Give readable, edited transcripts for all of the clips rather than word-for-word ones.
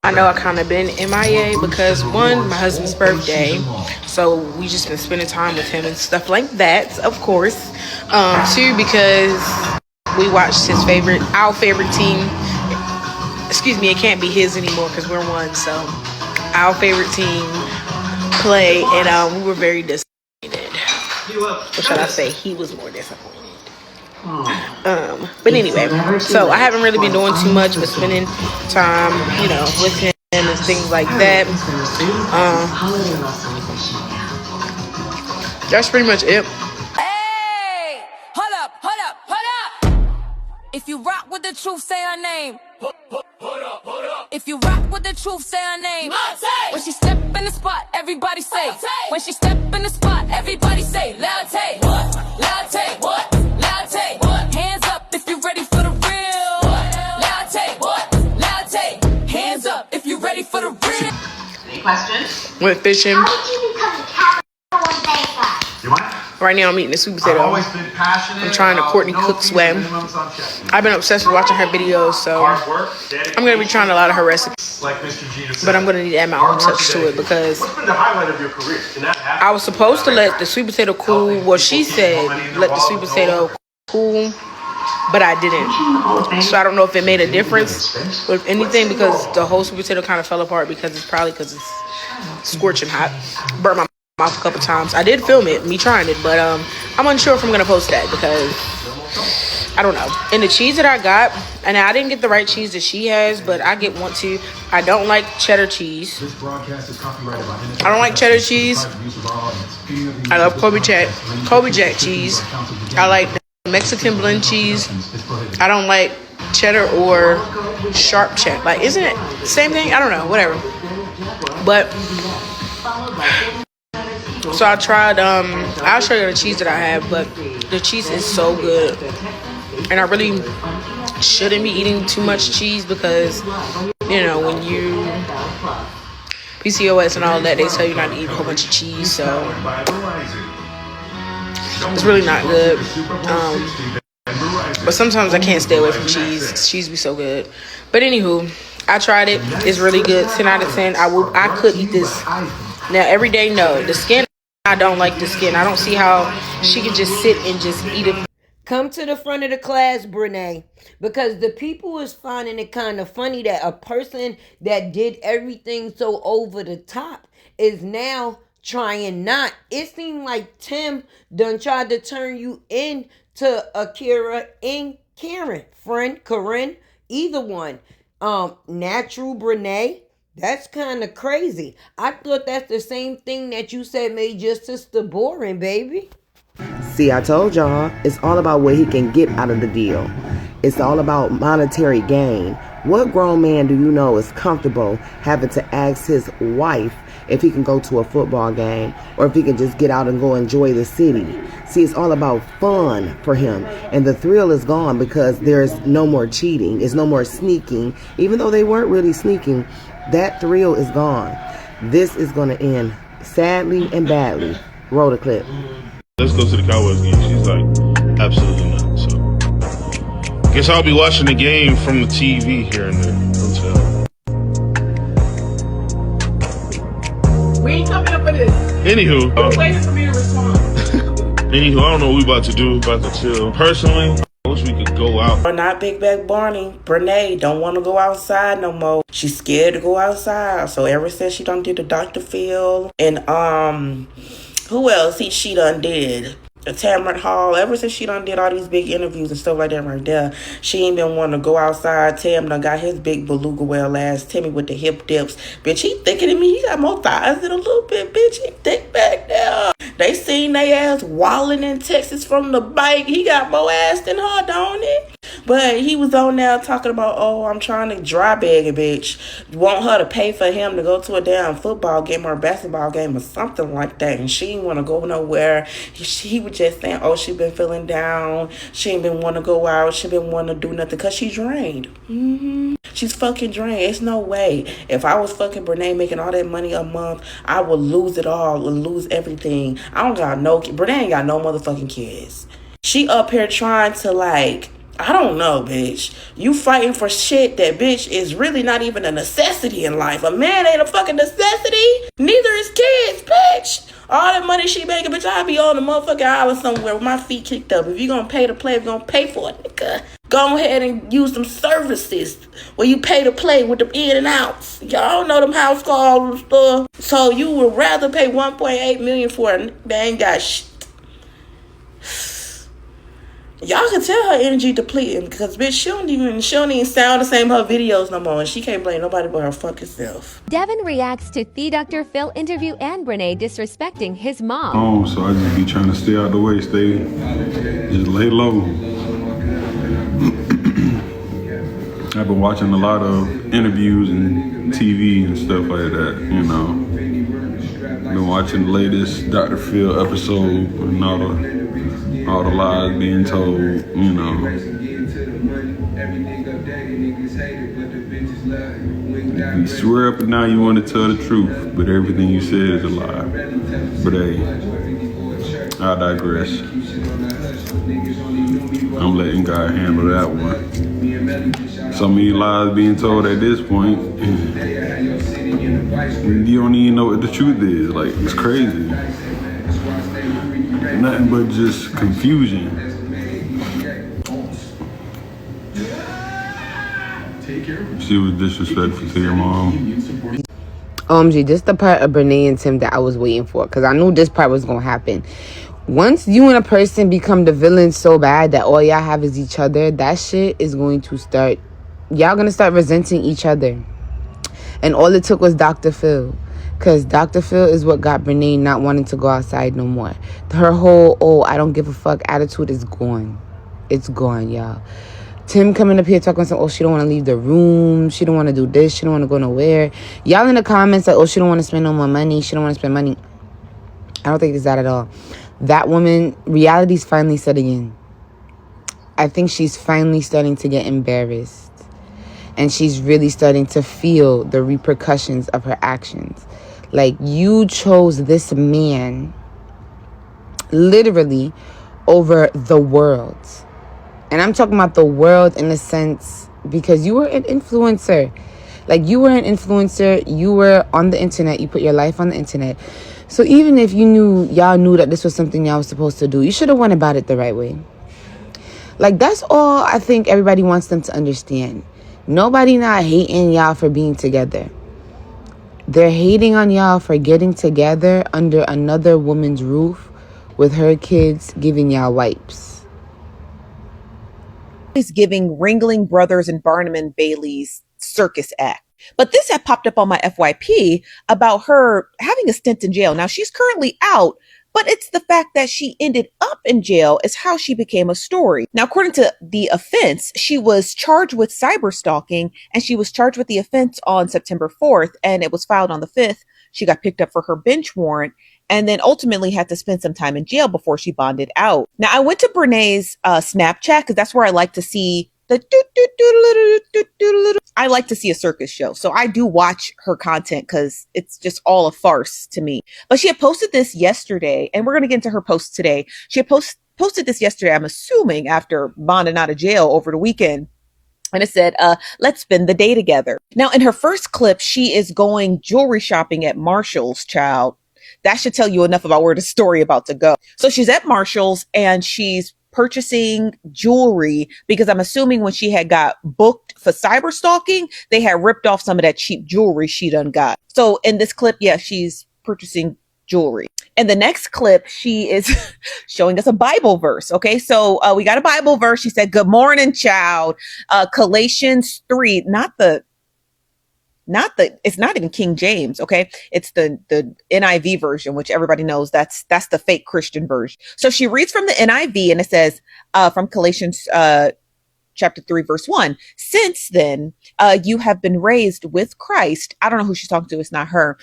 I know I kind of been MIA because one, my husband's birthday, so we just been spending time with him and stuff like that, of course. Two, because we watched our favorite team. Excuse me, it can't be his anymore because we're one. So our favorite team play, and we were very disappointed. Or should I say, he was more disappointed. But anyway, so I haven't really been doing too much, but spending time, with him and things like that. That's pretty much it. Hey, hold up. If you rock with the truth, say her name. Hold up. If you rock with the truth, say her name. When she step in the spot, everybody say. When she step in the spot, everybody say. Latte, what? Latte, what? Latte, what? Hands up if you ready for the real. Latte, what? Latte, hands up if you ready for the real. Any questions? Went fishing. How did you become the capital of Vegas? You what? Right now I'm eating a sweet potato. I've always been passionate. I'm trying to Courtney Cook's way. I've been obsessed with watching her videos, so I'm going to be trying a lot of her recipes. Like Mr. Gina said, but I'm going to need to add my own touch to it because what's been the highlight of your career? Can that happen? I was supposed to let the sweet potato cool. Well, she said let the sweet potato cool, but I didn't. So I don't know if it made a difference with anything because the whole sweet potato kind of fell apart because it's scorching hot. Burnt my mouth a couple times. I did film it, me trying it, but I'm unsure if I'm gonna post that because I don't know. And the cheese that I got, and I didn't get the right cheese that she has, but I want to. I don't like cheddar cheese. I don't like cheddar cheese. I love Kobe Jack cheese. I like Mexican blend cheese. I don't like cheddar or sharp cheddar. Like, isn't it the same thing? I don't know. Whatever. But so I tried, I'll show you the cheese that I have, but the cheese is so good. And I really shouldn't be eating too much cheese because, when you PCOS and all of that, they tell you not to eat a whole bunch of cheese, so it's really not good. But sometimes I can't stay away from cheese. Cheese be so good. But anywho, I tried it. It's really good. 10 out of 10. I could eat this. Now, every day, no. The skin, I don't like the skin. I don't see how she can just sit and just eat it. Come to the front of the class, Brenay, because the people is finding it kind of funny that a person that did everything so over the top is now trying not. It seemed like Tim done tried to turn you into Akira and Karen, friend, Corinne, either one. Natural Brenay. That's kind of crazy. I thought that's the same thing that you said made your sister boring, baby. See, I told y'all, it's all about what he can get out of the deal. It's all about monetary gain. What grown man do you know is comfortable having to ask his wife if he can go to a football game or if he can just get out and go enjoy the city? See, it's all about fun for him. And the thrill is gone because there's no more cheating. There's no more sneaking. Even though they weren't really sneaking, that thrill is gone. This is going to end sadly and badly. Roll the clip. Let's go to the Cowboys game. She's like, absolutely not. So, guess I'll be watching the game from the TV here in the hotel. We ain't coming up with this. Anywho, I'm waiting for me to respond. Anywho, I don't know what we about to do. About to chill. Personally, I wish we could go out. Or not Big Back Barney. Brenay don't want to go outside no more. She's scared to go outside. So ever since she done did the Dr. Phil and who else she done did? Tamron Hall. Ever since she done did all these big interviews and stuff like that right there, she ain't been wanting to go outside. Tam done got his big beluga whale ass Timmy with the hip dips. Bitch, he thicker than me. He got more thighs than a little bit. Bitch, he thick back there. They seen they ass walling in Texas from the bike. He got more ass than her, don't he? But he was on there talking about, oh, I'm trying to dry bag a bitch. Want her to pay for him to go to a damn football game or a basketball game or something like that. And she didn't want to go nowhere. He was just saying, oh, she been feeling down. She ain't been want to go out. She been want to do nothing because she drained. She's fucking drained. It's no way. If I was fucking Brenay making all that money a month, I would lose it all and lose everything. I don't got no... Brenay ain't got no motherfucking kids. She up here trying to I don't know, bitch. You fighting for shit that, bitch, is really not even a necessity in life. A man ain't a fucking necessity. Neither is kids, bitch. All that money she making, bitch, I be on the motherfucking island somewhere with my feet kicked up. If you gonna pay to play, if you gonna pay for it, nigga, go ahead and use them services where you pay to play with them in and outs. Y'all know them house calls and stuff. So you would rather pay 1.8 million for a they ain't got shit. Y'all can tell her energy depleting because, bitch, she don't even sound the same in her videos no more, and she can't blame nobody but her fucking self. Devin reacts to the Dr. Phil interview and Brenay disrespecting his mom. Oh, so I just be trying to stay out the way, just lay low. I've been watching a lot of interviews and TV and stuff like that, you know. Been watching the latest Dr. Phil episode and all the lies being told, you know. You swear up and down you want to tell the truth, but everything you said is a lie. But hey, I digress. I'm letting God handle that one. So many lies being told at this point, you don't even know what the truth is. Like, it's crazy. Nothing but just confusion. She was disrespectful to your mom. OMG, this the part of Brenay and Tim that I was waiting for, because I knew this part was going to happen. Once you and a person become the villain so bad that all y'all have is each other, that shit is going to start, y'all going to start resenting each other. And all it took was Dr. Phil. Because Dr. Phil is what got Brenay not wanting to go outside no more. Her whole, oh, I don't give a fuck attitude is gone. It's gone, y'all. Tim coming up here talking some, oh, she don't want to leave the room. She don't want to do this. She don't want to go nowhere. Y'all in the comments like, oh, she don't want to spend no more money. She don't want to spend money. I don't think it's that at all. That woman, reality's finally setting in. I think she's finally starting to get embarrassed. And she's really starting to feel the repercussions of her actions. Like, you chose this man literally over the world. And I'm talking about the world in a sense because you were an influencer. Like, you were an influencer. You were on the internet. You put your life on the internet. So even if y'all knew that this was something y'all was supposed to do, you should have went about it the right way. Like, that's all I think everybody wants them to understand. Nobody not hating y'all for being together. They're hating on y'all for getting together under another woman's roof with her kids giving y'all wipes. Is giving Ringling Brothers and Barnum and Bailey's circus act. But this had popped up on my FYP about her having a stint in jail. Now, she's currently out, but it's the fact that she ended up in jail is how she became a story. Now, according to the offense, she was charged with cyber stalking, and she was charged with the offense on September 4th, and it was filed on the 5th. She got picked up for her bench warrant and then ultimately had to spend some time in jail before she bonded out. Now, I went to Brenay's Snapchat because that's where I like to see I like to see a circus show. So I do watch her content because it's just all a farce to me. But she had posted this yesterday, and we're going to get into her post today. She had posted this yesterday, I'm assuming, after bonding out of jail over the weekend. And it said, let's spend the day together. Now, in her first clip, she is going jewelry shopping at Marshall's, child. That should tell you enough about where the story about to go. So she's at Marshall's and she's purchasing jewelry because I'm assuming when she had got booked for cyber stalking, they had ripped off some of that cheap jewelry she done got. So in this clip, yeah, she's purchasing jewelry. And the next clip, she is showing us a Bible verse. Okay, so we got a Bible verse. She said, "Good morning, child." Galatians 3, it's not even King James, okay? It's the NIV version, which everybody knows that's the fake Christian version. So she reads from the NIV and it says, from Galatians chapter 3, verse 1, "Since then, you have been raised with Christ." I don't know who she's talking to. It's not her.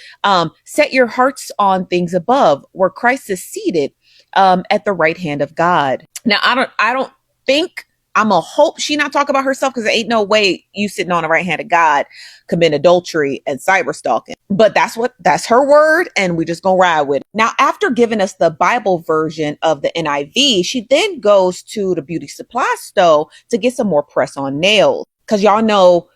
"Set your hearts on things above, where Christ is seated at the right hand of God." Now, I don't think I'ma hope she not talk about herself, because there ain't no way you sitting on the right hand of God commit adultery and cyber stalking. But that's her word, and we just gonna ride with it. Now, after giving us the Bible version of the NIV, she then goes to the beauty supply store to get some more press on nails, because y'all know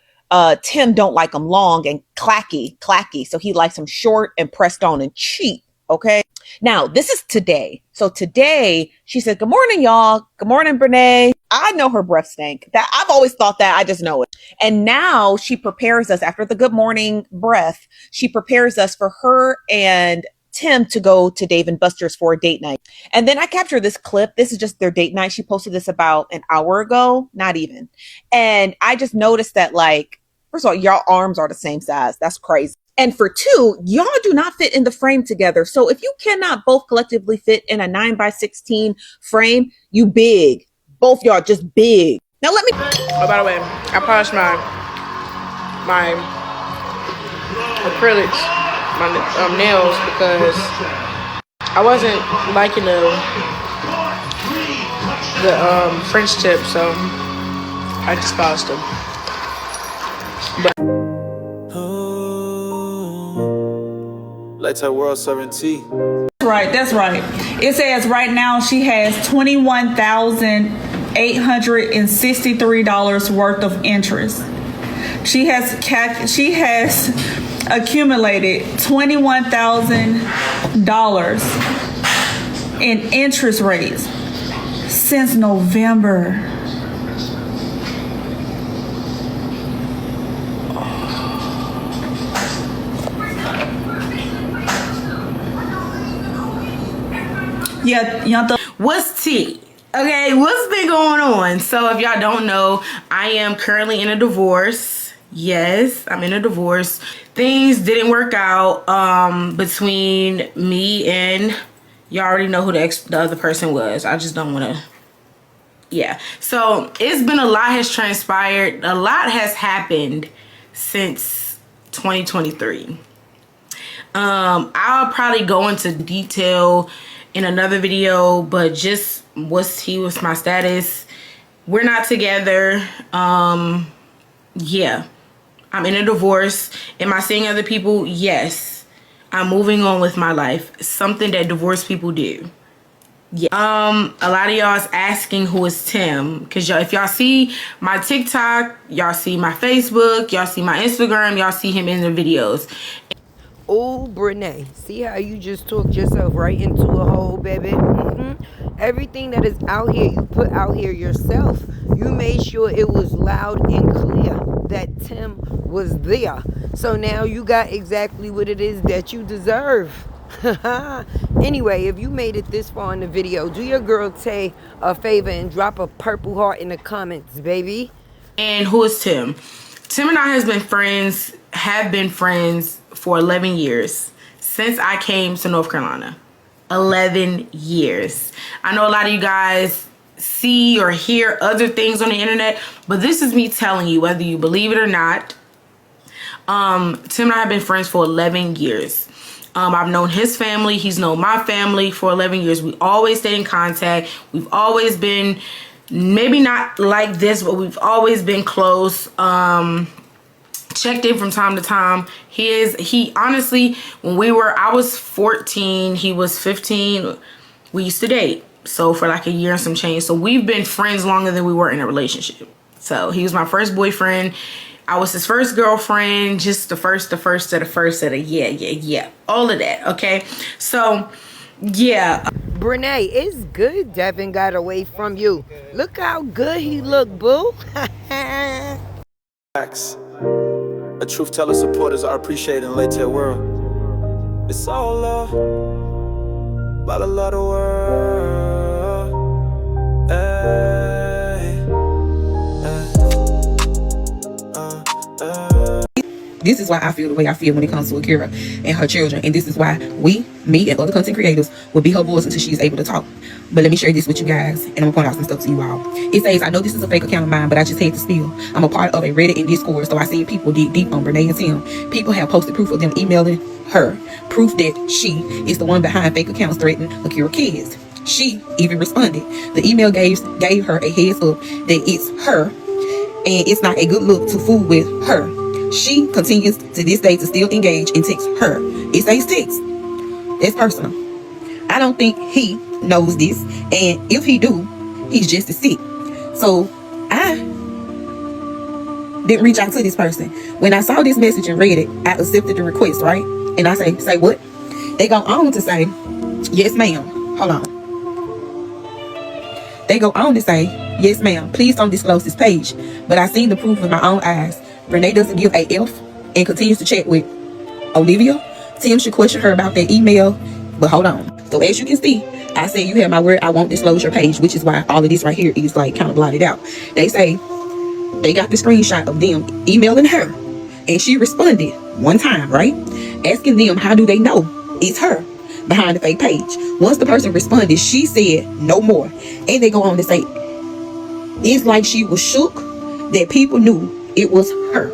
Tim don't like them long and clacky. So he likes them short and pressed on and cheap. Okay. Now, this is today. So today she said, "Good morning, y'all. Good morning, Brenay." I know her breath stank. That I've always thought that. I just know it. And now she prepares us after the good morning breath. She prepares us for her and Tim to go to Dave and Buster's for a date night. And then I captured this clip. This is just their date night. She posted this about an hour ago, not even. And I just noticed that, like, first of all, y'all arms are the same size. That's crazy. And for two, y'all do not fit in the frame together. So if you cannot both collectively fit in a 9x16 frame, you big. Both y'all just big. Now let me. Oh, by the way, I polished my acrylics, my nails, because I wasn't liking the French tip, so I just polished them. ITSLATEWORLD 17. That's right. It says right now she has $21,863 worth of interest. She has accumulated $21,000 in interest rates since November. Yeah, what's tea? Okay, what's been going on? So if y'all don't know, I am currently in a divorce. Yes, I'm in a divorce. Things didn't work out between me and, y'all already know who the other person was. I just don't want to. Yeah, so it's been a lot has transpired. A lot has happened since 2023. I'll probably go into detail in another video, but just what's my status. We're not together. Yeah, I'm in a divorce. Am I seeing other people? Yes. I'm moving on with my life. Something that divorced people do. Yeah. A lot of y'all is asking who is Tim, because y'all, if y'all see my TikTok, y'all see my Facebook, y'all see my Instagram, y'all see him in the videos. Oh, Brenay, see how you just talked yourself right into a hole, baby? Everything that is out here, you put out here yourself. You made sure it was loud and clear that Tim was there. So now you got exactly what it is that you deserve. Anyway, if you made it this far in the video, do your girl Tay a favor and drop a purple heart in the comments, baby. And who is Tim? Tim and I have been friends for 11 years, since I came to North Carolina. 11 years. I know a lot of you guys see or hear other things on the internet, but this is me telling you, whether you believe it or not, Tim and I have been friends for 11 years. I've known his family, he's known my family for 11 years. We always stayed in contact. We've always been, maybe not like this, but we've always been close. Checked in from time to time. He honestly, when I was 14, he was 15, we used to date. So for like a year and some change. So we've been friends longer than we were in a relationship. So he was my first boyfriend. I was his first girlfriend, just the first of the yeah. All of that, okay? So, yeah. Brenay, it's good Devin got away from you. Look how good he look, boo. Facts. A truth teller supporters are appreciated in Latte World. It's all love, by the love of the world. Hey, This is why I feel the way I feel when it comes to Akira and her children. And this is why me and other content creators will be her voice until she's able to talk. But let me share this with you guys, and I'm gonna point out some stuff to you all. It says, I know this is a fake account of mine, but I just had to spill. I'm a part of a Reddit and Discord, so I seen people dig deep on Brenay and Tim. People have posted proof of them emailing her, proof that she is the one behind fake accounts threatening Akira kids. She even responded. The email gave her a heads up that it's her and it's not a good look to fool with her. She continues to this day to still engage and text her. It's a text. It's personal. I don't think he knows this, and if he do, he's just as sick. So I didn't reach out to this person. When I saw this message and read it, I accepted the request, right? And I say what? They go on to say, yes, ma'am. Hold on. They go on to say, yes, ma'am, please don't disclose this page. But I seen the proof with my own eyes. Brenay doesn't give a F and continues to chat with Olivia. Tim should question her about that email. But hold on. So as you can see, I say you have my word, I won't disclose your page, which is why all of this right here is like kind of blotted out. They say they got the screenshot of them emailing her. And she responded one time, right? Asking them, how do they know it's her behind the fake page? Once the person responded, she said no more. And they go on to say, it's like she was shook that people knew it was her.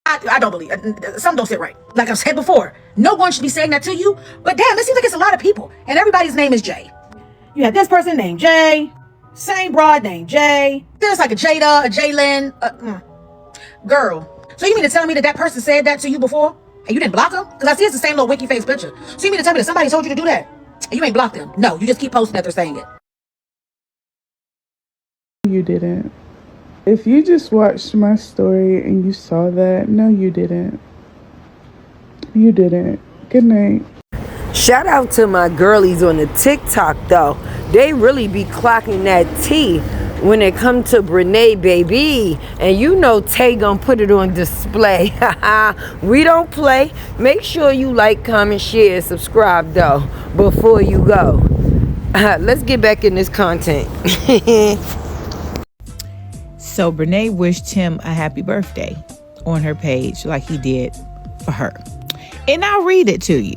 I don't believe something don't sit right. Like I've said before, no one should be saying that to you. But damn, it seems like it's a lot of people, and everybody's name is Jay. You have this person named Jay, same broad named Jay. There's like a Jada, a Jalen. Girl, so you mean to tell me that person said that to you before, and you didn't block them? Because I see it's the same little winky face picture. So you mean to tell me that somebody told you to do that, and you ain't blocked them? No, you just keep posting that they're saying it. You didn't. If you just watched my story and you saw that, no, you didn't. You didn't. Good night. Shout out to my girlies on the TikTok though. They really be clocking that tea when it come to Brenay, baby. And you know Tay gonna put it on display. We don't play. Make sure you like, comment, share, subscribe though before you go. Let's get back in this content. So Brenay wished him a happy birthday on her page like he did for her. And I'll read it to you.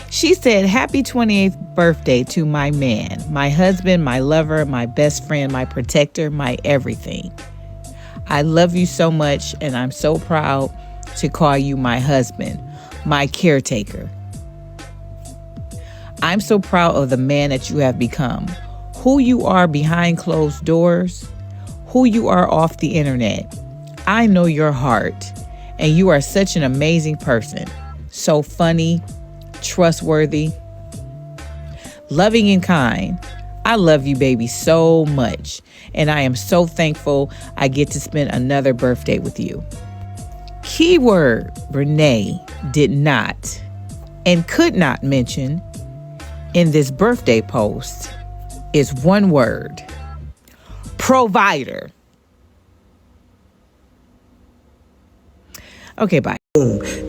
She said, happy 28th birthday to my man, my husband, my lover, my best friend, my protector, my everything. I love you so much, and I'm so proud to call you my husband, my caretaker. I'm so proud of the man that you have become, who you are behind closed doors, who you are off the internet. I know your heart, and you are such an amazing person. So funny, trustworthy, loving and kind. I love you, baby, so much. And I am so thankful I get to spend another birthday with you. Keyword Brenay did not and could not mention in this birthday post is one word: provider. Okay, bye.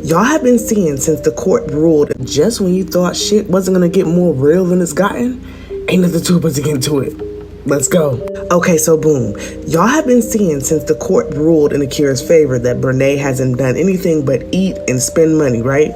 Y'all have been seeing since the court ruled just when you thought shit wasn't gonna get more real than it's gotten, ain't nothing to it but to get into it. Let's go. Okay, so boom. Y'all have been seeing since the court ruled in Akira's favor that Brenay hasn't done anything but eat and spend money, right?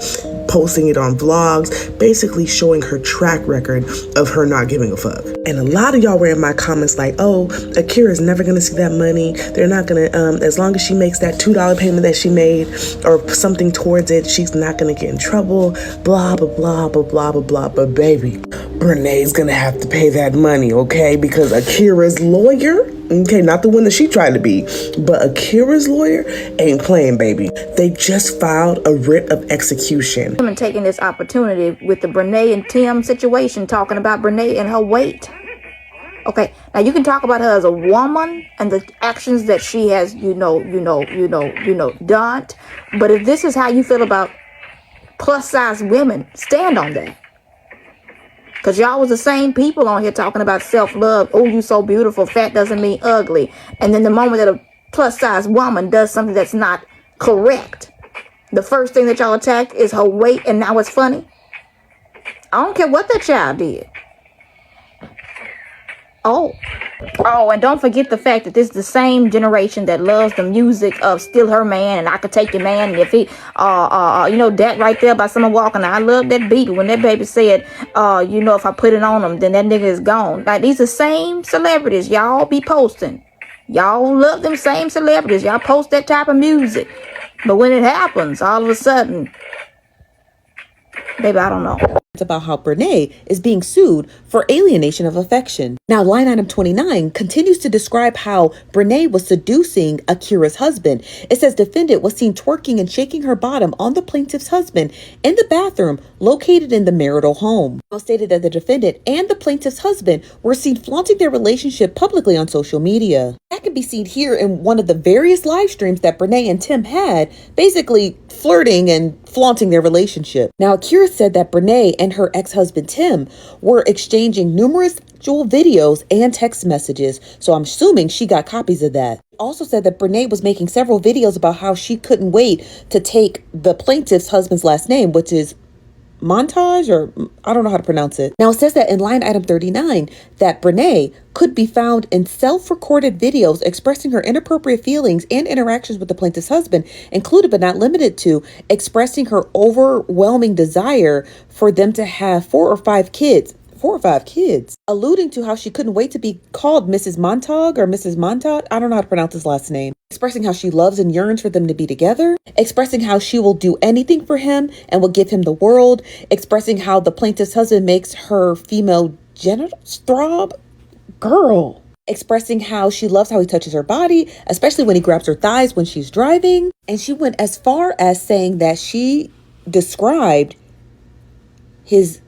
Posting it on vlogs, basically showing her track record of her not giving a fuck. And a lot of y'all were in my comments like, oh, Akira's never gonna see that money. They're not gonna, as long as she makes that $2 payment that she made or something towards it, she's not gonna get in trouble, blah, blah, blah, blah, blah, blah, blah. But baby, Brenay's gonna have to pay that money, okay? Because Akira's lawyer, okay, not the one that she tried to be, but Akira's lawyer ain't playing, baby. They just filed a writ of execution. I'm taking this opportunity with the Brenay and Tim situation, talking about Brenay and her weight. Okay, now you can talk about her as a woman and the actions that she has, done. But if this is how you feel about plus size women, stand on that. Because y'all was the same people on here talking about self-love. Oh, you so beautiful. Fat doesn't mean ugly. And then the moment that a plus-size woman does something that's not correct, the first thing that y'all attack is her weight, and now it's funny. I don't care what that child did. Oh, and don't forget the fact that this is the same generation that loves the music of Still Her Man and I Could Take Your Man. And if he, that right there by Summer Walker. Now, I love that beat. When that baby said, if I put it on him, then that nigga is gone. Like, these are same celebrities. Y'all be posting. Y'all love them same celebrities. Y'all post that type of music. But when it happens, all of a sudden, baby, I don't know. about how Brenay is being sued for alienation of affection. Now, line item 29 continues to describe how Brenay was seducing Akira's husband. It says defendant was seen twerking and shaking her bottom on the plaintiff's husband in the bathroom located in the marital home. It stated that the defendant and the plaintiff's husband were seen flaunting their relationship publicly on social media. That can be seen here in one of the various live streams that Brenay and Tim had, basically flirting and flaunting their relationship. Now, Akira said that Brenay and her ex-husband Tim were exchanging numerous sexual videos and text messages, so I'm assuming she got copies of that. Also said that Brenay was making several videos about how she couldn't wait to take the plaintiff's husband's last name, which is Montage, or I don't know how to pronounce it. Now, it says that in line item 39 that Brenay could be found in self-recorded videos expressing her inappropriate feelings and interactions with the plaintiff's husband, included but not limited to expressing her overwhelming desire for them to have 4 or 5 kids, alluding to how she couldn't wait to be called Mrs. Montag or Mrs. Montag. I don't know how to pronounce his last name. Expressing how she loves and yearns for them to be together, expressing how she will do anything for him and will give him the world, expressing how the plaintiff's husband makes her female genitals throb. Girl. Expressing how she loves how he touches her body, especially when he grabs her thighs when she's driving. And she went as far as saying that she described his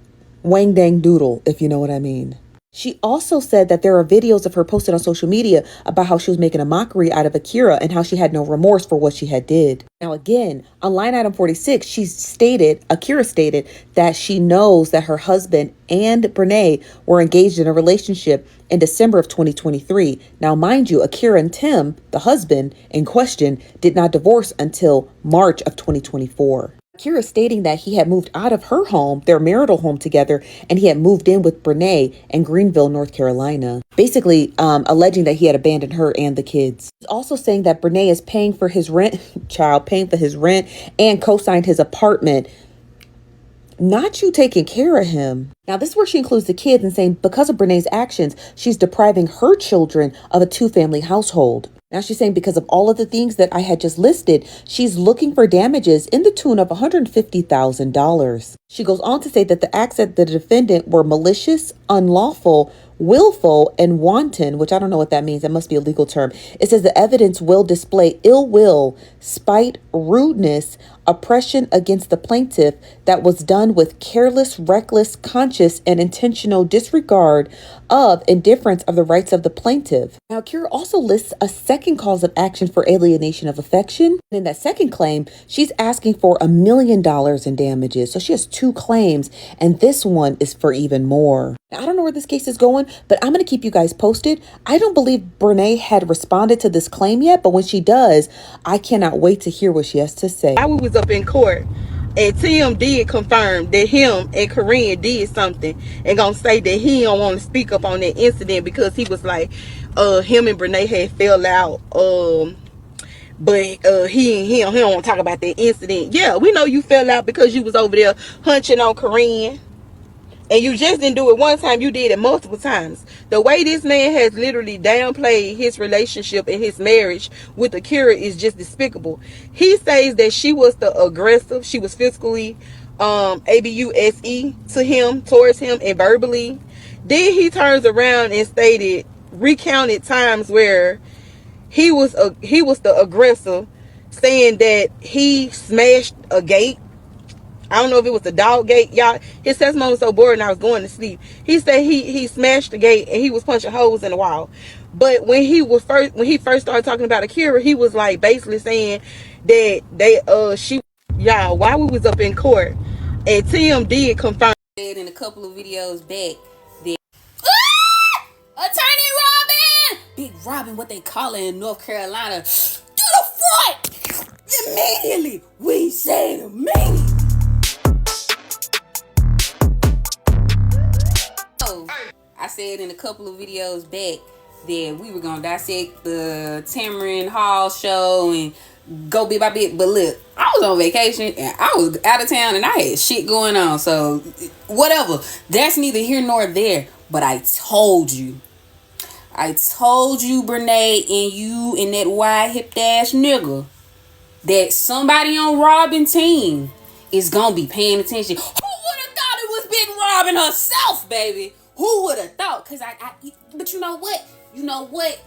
wang dang doodle, if you know what I mean. She also said that there are videos of her posted on social media about how she was making a mockery out of Akira and how she had no remorse for what she had did. Now, again, on line item 46, Akira stated that she knows that her husband and Brenay were engaged in a relationship in December of 2023. Now, mind you, Akira and Tim, the husband in question, did not divorce until March of 2024. Akira stating that he had moved out of her home, their marital home together, and he had moved in with Brenay in Greenville, North Carolina. Basically, alleging that he had abandoned her and the kids. He's also saying that Brenay is paying for his rent, and co-signed his apartment. Not you taking care of him. Now, this is where she includes the kids and saying because of Brenay's actions, she's depriving her children of a 2-family household. Now she's saying because of all of the things that I had just listed, she's looking for damages in the tune of $150,000. She goes on to say that the acts that the defendant were malicious, unlawful, willful, and wanton, which I don't know what that means. That must be a legal term. It says the evidence will display ill will, spite, rudeness, oppression against the plaintiff that was done with careless, reckless, conscious, and intentional disregard of indifference of the rights of the plaintiff. Now, Akira also lists a second cause of action for alienation of affection. And in that second claim, she's asking for $1 million in damages. So she has 2 claims, and this one is for even more. Now, I don't know where this case is going, but I'm going to keep you guys posted. I don't believe Brenay had responded to this claim yet, but when she does, I cannot wait to hear what she has to say. I was up in court, and Tim did confirm that him and Corinne did something, and gonna say that he don't want to speak up on that incident because he was like, him and Brenay had fell out, but he don't want to talk about that incident. Yeah, we know you fell out because you was over there hunching on Corinne. And you just didn't do it one time, you did it multiple times. The way this man has literally downplayed his relationship and his marriage with Akira is just despicable. He says that she was the aggressive, she was physically abuse to him, towards him, and verbally. Then he turns around and recounted times where he was the aggressor, saying that he smashed a gate. I don't know if it was the dog gate, y'all. His testimony was so boring I was going to sleep. He said he smashed the gate and he was punching holes in the wall. But when he first started talking about Akira, he was like basically saying that while we was up in court, and Tim did confirm in a couple of videos back that Attorney Robin, Big Robin, what they call it in North Carolina, to the front immediately. We said immediately. I said in a couple of videos back that we were gonna dissect the Tamron Hall show and go bit by bit, but look, I was on vacation and I was out of town and I had shit going on, so whatever, that's neither here nor there. But I told you Brenay, and you and that wide-hipped ass nigga, that somebody on Robin's team is gonna be paying attention. Who would have thought it was was Big Robin herself, baby. Who would have thought? Cause but you know what? You know what?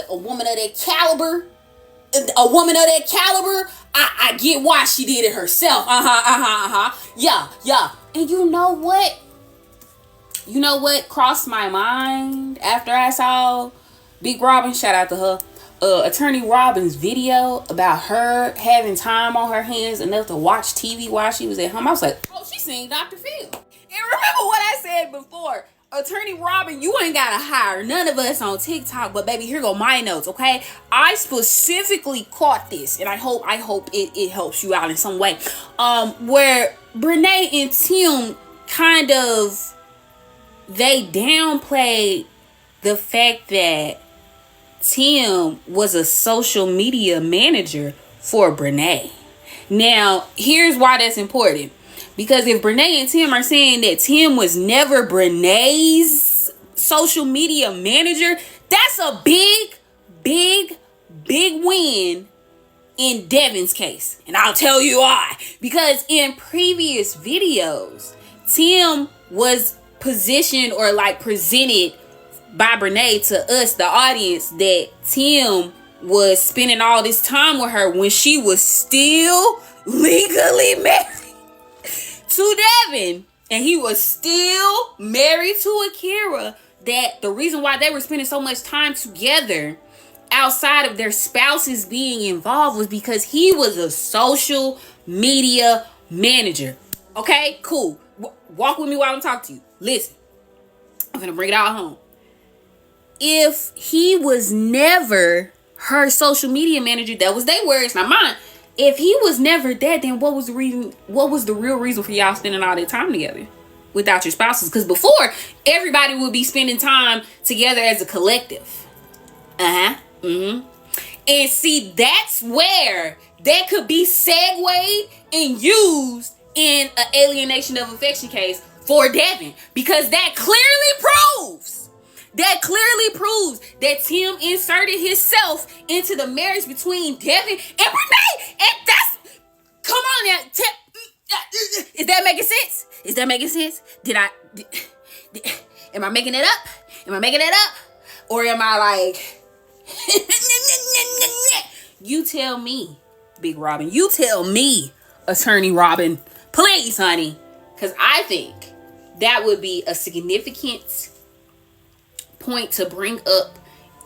A woman of that caliber, I get why she did it herself. Yeah. And you know what? Crossed my mind after I saw Big Robin, shout out to her, Attorney Robin's video about her having time on her hands enough to watch TV while she was at home. I was like, oh, she seen Dr. Phil. And remember what I said before. Attorney Robin, you ain't gotta hire none of us on TikTok, but baby, here go my notes, okay? I specifically caught this, and I hope it helps you out in some way. Where Brenay and Tim kind of, they downplayed the fact that Tim was a social media manager for Brenay. Now, here's why that's important. Because if Brenay and Tim are saying that Tim was never Brenay's social media manager, that's a big win in Devin's case. And I'll tell you why. Because in previous videos, Tim was positioned or presented by Brenay to us, the audience, that Tim was spending all this time with her when she was still legally married to Devin, and he was still married to Akira. That the reason why they were spending so much time together outside of their spouses being involved was because he was a social media manager. Okay, cool. Walk with me while I'm talking to you. Listen, I'm gonna bring it all home. If he was never her social media manager, that was their words, not mine. If he was never that, then what was the reason? What was the real reason for y'all spending all that time together without your spouses? Because before, everybody would be spending time together as a collective. And see, that's where that could be segued and used in an alienation of affection case for Devin, because that clearly proves that Tim inserted himself into the marriage between Devin and Brenay. And that's, come on now, is that making sense? Is that making sense? Am I making it up? Or am I like, you tell me, Big Robin, you tell me, Attorney Robin, please, honey, because I think that would be a significant point to bring up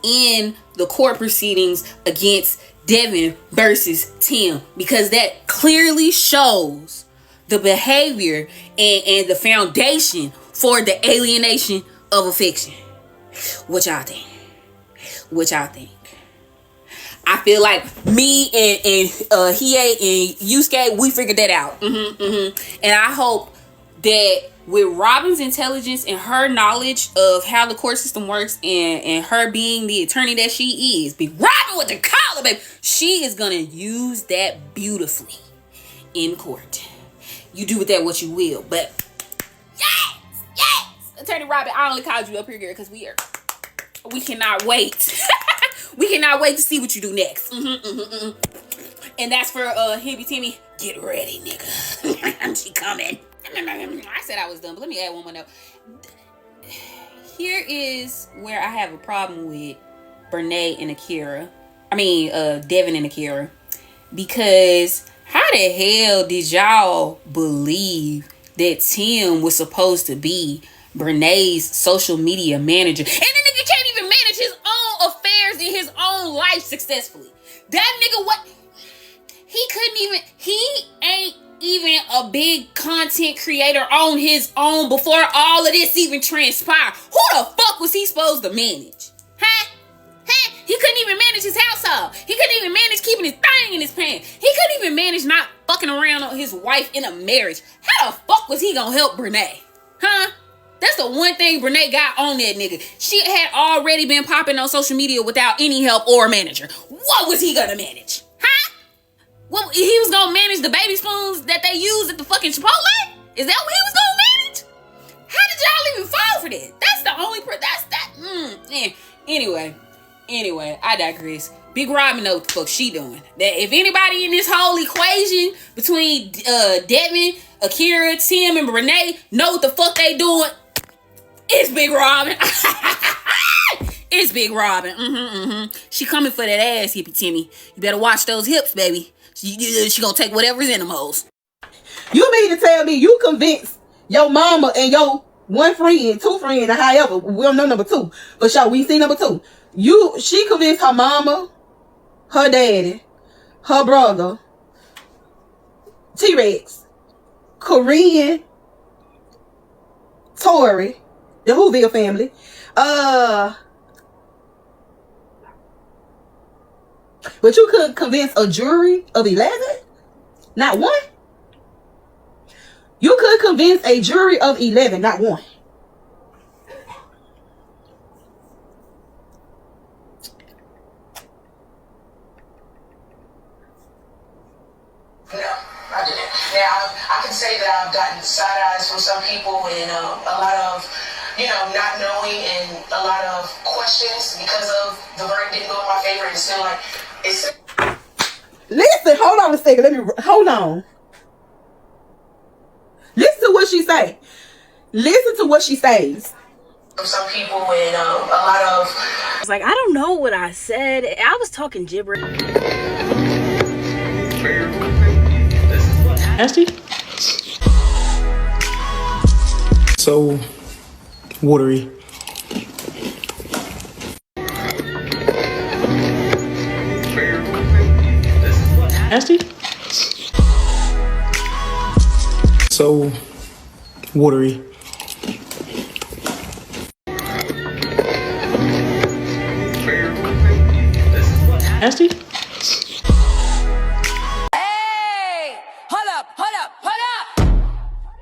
in the court proceedings against Devin versus Tim, because that clearly shows the behavior and the foundation for the alienation of affection. What y'all think? I feel like me and Hiei and Yusuke, we figured that out. And I hope that with Robin's intelligence and her knowledge of how the court system works, and her being the attorney that she is, Big Robin with the collar, baby, she is gonna use that beautifully in court. You do with that what you will, but yes, Attorney Robin, I only called you up here, girl, because we cannot wait. We cannot wait to see what you do next. And that's for Hibby Timmy. Get ready, nigga. She coming. I said I was done, but let me add one more note. Here is where I have a problem with Brenay and Akira. Devin and Akira. Because how the hell did y'all believe that Tim was supposed to be Brenay's social media manager? And the nigga can't even manage his own affairs in his own life successfully. That nigga, what? He ain't even a big content creator on his own before all of this even transpired. Who the fuck was he supposed to manage? He couldn't even manage his household. He couldn't even manage keeping his thing in his pants. He couldn't even manage not fucking around on his wife in a marriage. How the fuck was he gonna help Brenay? That's the one thing Brenay got on that nigga. She had already been popping on social media without any help or manager. What was he gonna manage? Well, he was gonna manage the baby spoons that they used at the fucking Chipotle? Is that what he was gonna manage? How did y'all even fall for that? That's the only Anyway, I digress. Big Robin knows what the fuck she doing. That if anybody in this whole equation between Devin Akira, Tim, and Brenay know what the fuck they doing. It's Big Robin. It's Big Robin. She coming for that ass, hippie Timmy. You better watch those hips, baby. She gonna take whatever's in them hoes. You mean to tell me you convinced your mama and your one friend, two friends, or however, we don't know number two, but sure, we see number two. She convinced her mama, her daddy, her brother, T-Rex, Korean, Tori, the Whoville family, but you couldn't convince a jury of 11? Not one? You could convince a jury of 11, not one. No, I didn't. Now, I can say that I've gotten side eyes from some people and a lot of, not knowing and a lot of questions because of the verdict didn't go in my favor. And still, Listen, hold on a second. Hold on. Listen to what she say. Listen to what she says. From some people and a lot of. I was like, I don't know what I said. I was talking gibberish. Nasty? So watery. Nasty? So watery. Nasty? Hey! Hold up.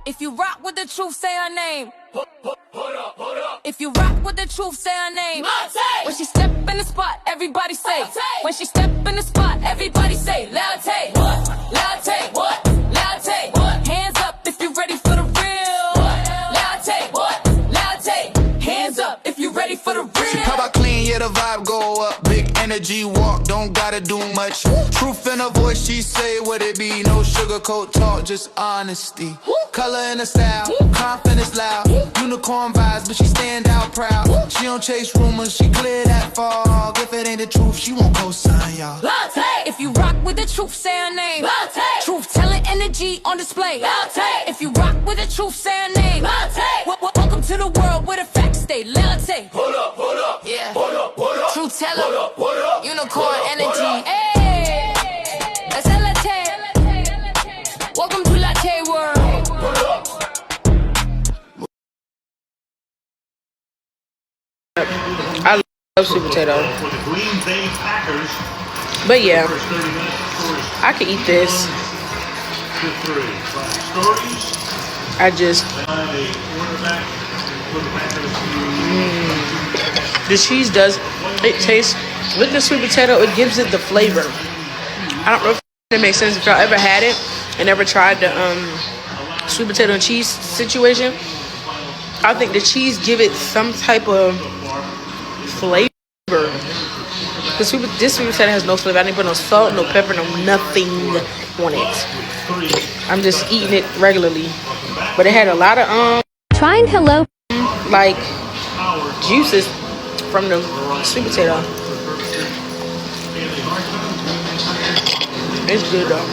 If you rock with the truth, say her name. If you rock with the truth, say her name. When she step in the spot, everybody say. When she step in the spot, everybody say. Latte. What? Latte. What? Latte. What? Hands up if you ready for the real. Latte. What? Latte. Hands up if you ready for the real. How about clean, yeah, the vibe go up. Big energy walk, don't gotta do much. Truth in her voice, she say what it be. No sugarcoat talk, just honesty. Color in the style, confidence loud. Unicorn vibes, but she stand out proud. She don't chase rumors, she clear that fog. If it ain't the truth, she won't co-sign, y'all. Latte. If you rock with the truth, say her name. Latte. Truth telling energy on display. Latte. If you rock with the truth, say her name. Latte. Welcome to the world where the facts stay. Latte. Hold up, yeah. hold up. Truth teller, unicorn energy. Hey, that's Latte. Welcome to Latte World. I love sweet potato. But yeah, I could eat this. The cheese does, it tastes, with the sweet potato, it gives it the flavor. I don't know if that makes sense. If y'all ever had it and ever tried the sweet potato and cheese situation, I think the cheese give it some type of flavor. This sweet potato has no flavor. I didn't put no salt, no pepper, no nothing on it. I'm just eating it regularly. But it had a lot of Trying hello like juices from the sweet potato. It's good though.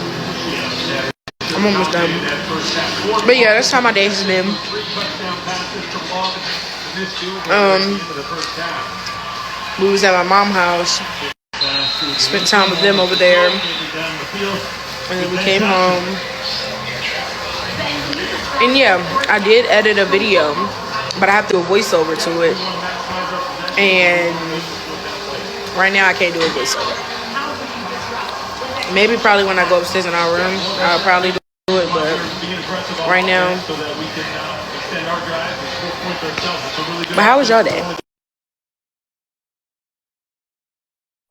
I'm almost done. But yeah, that's how my day has been. We was at my mom's house. Spent time with them over there. And then we came home. And yeah, I did edit a video, but I have to do a voiceover to it. And right now I can't do a voiceover. Maybe probably when I go upstairs in our room, I'll probably do it, but right now. But how was your day?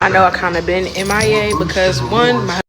I know I kind of been MIA because one, my